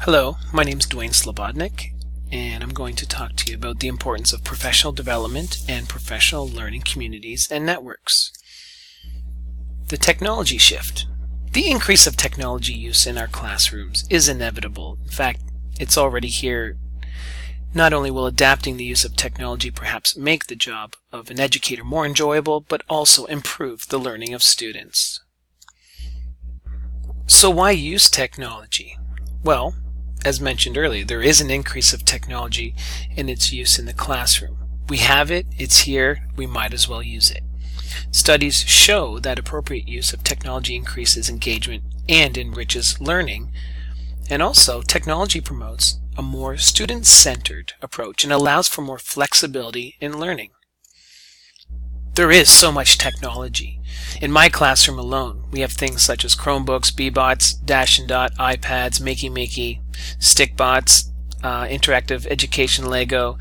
Hello, my name is Dwayne Slobodnik, and I'm going to talk to you about the importance of professional development and professional learning communities and networks. The technology shift. The increase of technology use in our classrooms is inevitable. In fact, it's already here. Not only will adapting the use of technology perhaps make the job of an educator more enjoyable, but also improve the learning of students. So why use technology? Well, as mentioned earlier, there is an increase of technology in its use in the classroom. We have it, it's here, we might as well use it. Studies show that appropriate use of technology increases engagement and enriches learning. And also, technology promotes a more student-centered approach and allows for more flexibility in learning. There is so much technology. In my classroom alone, we have things such as Chromebooks, Bbots, Dash and Dot, iPads, Makey, Stickbots, interactive education Lego,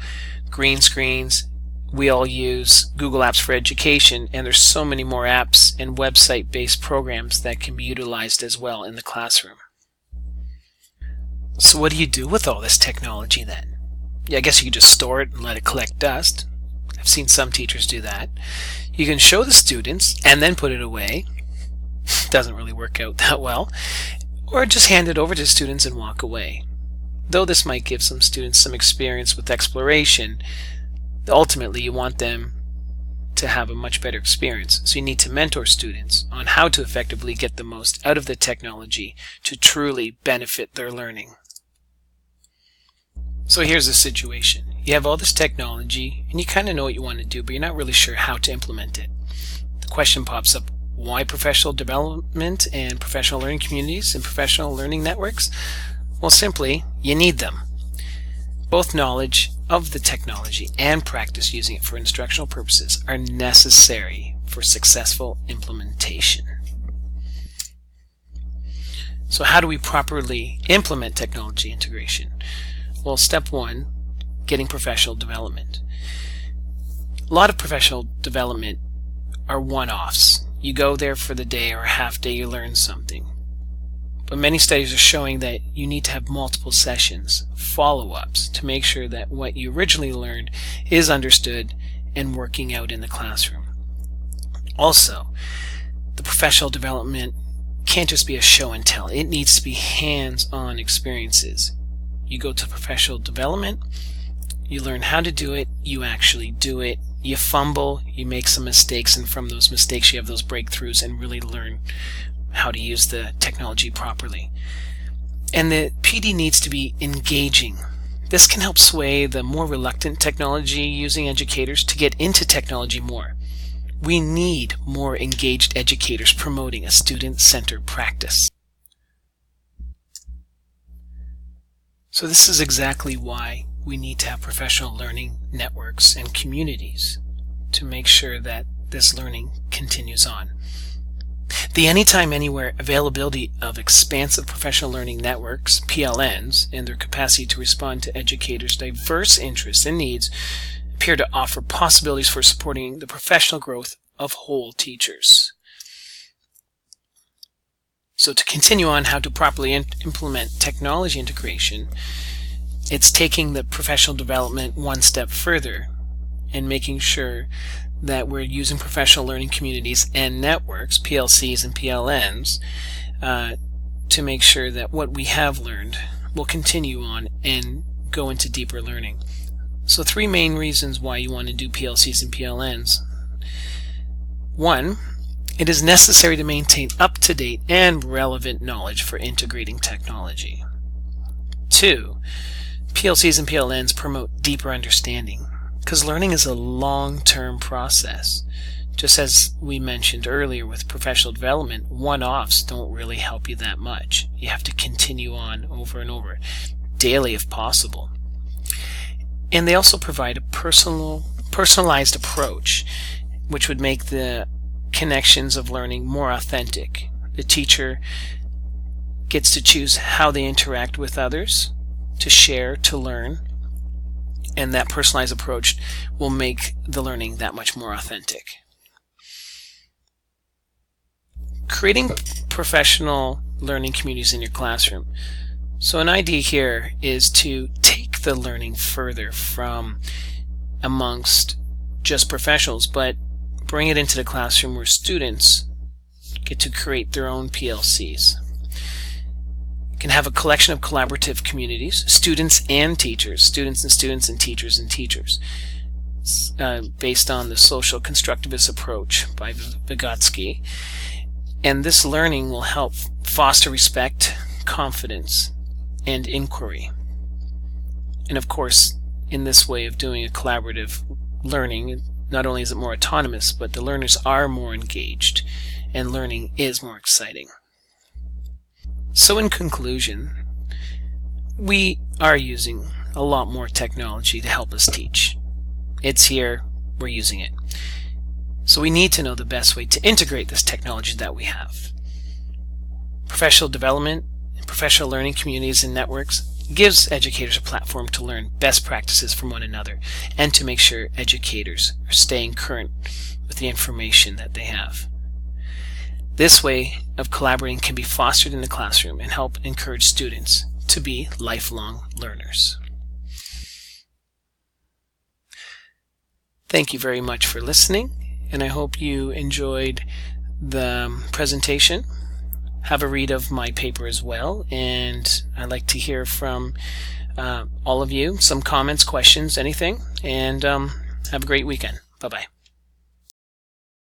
green screens. We all use Google Apps for Education, and there's so many more apps and website-based programs that can be utilized as well in the classroom. So what do you do with all this technology then? Yeah, I guess you could just store it and let it collect dust. I've seen some teachers do that. You can show the students and then put it away. Doesn't really work out that well. Or just hand it over to students and walk away. Though this might give some students some experience with exploration, ultimately you want them to have a much better experience. So you need to mentor students on how to effectively get the most out of the technology to truly benefit their learning. So here's the situation. You have all this technology and you kind of know what you want to do, but you're not really sure how to implement it. The question pops up, why professional development and professional learning communities and professional learning networks? Well, simply, you need them. Both knowledge of the technology and practice using it for instructional purposes are necessary for successful implementation. So how do we properly implement technology integration? Well, step one, getting professional development. A lot of professional development are one-offs. You go there for the day or a half day, you learn something. But many studies are showing that you need to have multiple sessions, follow-ups, to make sure that what you originally learned is understood and working out in the classroom. Also, the professional development can't just be a show and tell. It needs to be hands-on experiences. You go to professional development, you learn how to do it, you actually do it, you fumble, you make some mistakes, and from those mistakes you have those breakthroughs and really learn how to use the technology properly. And the PD needs to be engaging. This can help sway the more reluctant technology using educators to get into technology more. We need more engaged educators promoting a student-centered practice. So this is exactly why we need to have professional learning networks and communities to make sure that this learning continues on. The anytime, anywhere availability of expansive professional learning networks, PLNs, and their capacity to respond to educators' diverse interests and needs appear to offer possibilities for supporting the professional growth of whole teachers. So to continue on how to properly implement technology integration, it's taking the professional development one step further and making sure that we're using professional learning communities and networks, PLCs and PLNs, to make sure that what we have learned will continue on and go into deeper learning. So 3 main reasons why you want to do PLCs and PLNs. 1, it is necessary to maintain up-to-date and relevant knowledge for integrating technology. 2, PLCs and PLNs promote deeper understanding, because learning is a long-term process. Just as we mentioned earlier with professional development, one-offs don't really help you that much. You have to continue on over and over, daily if possible. And they also provide a personalized approach, which would make the connections of learning more authentic. The teacher gets to choose how they interact with others, to share, to learn, and that personalized approach will make the learning that much more authentic. Creating professional learning communities in your classroom So an idea here is to take the learning further from amongst just professionals, but bring it into the classroom where students get to create their own PLCs. You can have a collection of collaborative communities, students and teachers, students and students and teachers, based on the social constructivist approach by Vygotsky. And this learning will help foster respect, confidence, and inquiry. And of course, in this way of doing a collaborative learning, not only is it more autonomous, but the learners are more engaged, and learning is more exciting. So in conclusion, we are using a lot more technology to help us teach. It's here, we're using it. So we need to know the best way to integrate this technology that we have. Professional development, professional learning communities and networks gives educators a platform to learn best practices from one another and to make sure educators are staying current with the information that they have. This way of collaborating can be fostered in the classroom and help encourage students to be lifelong learners. Thank you very much for listening, and I hope you enjoyed the presentation. Have a read of my paper as well, and I'd like to hear from all of you, some comments, questions, anything, and have a great weekend. Bye-bye.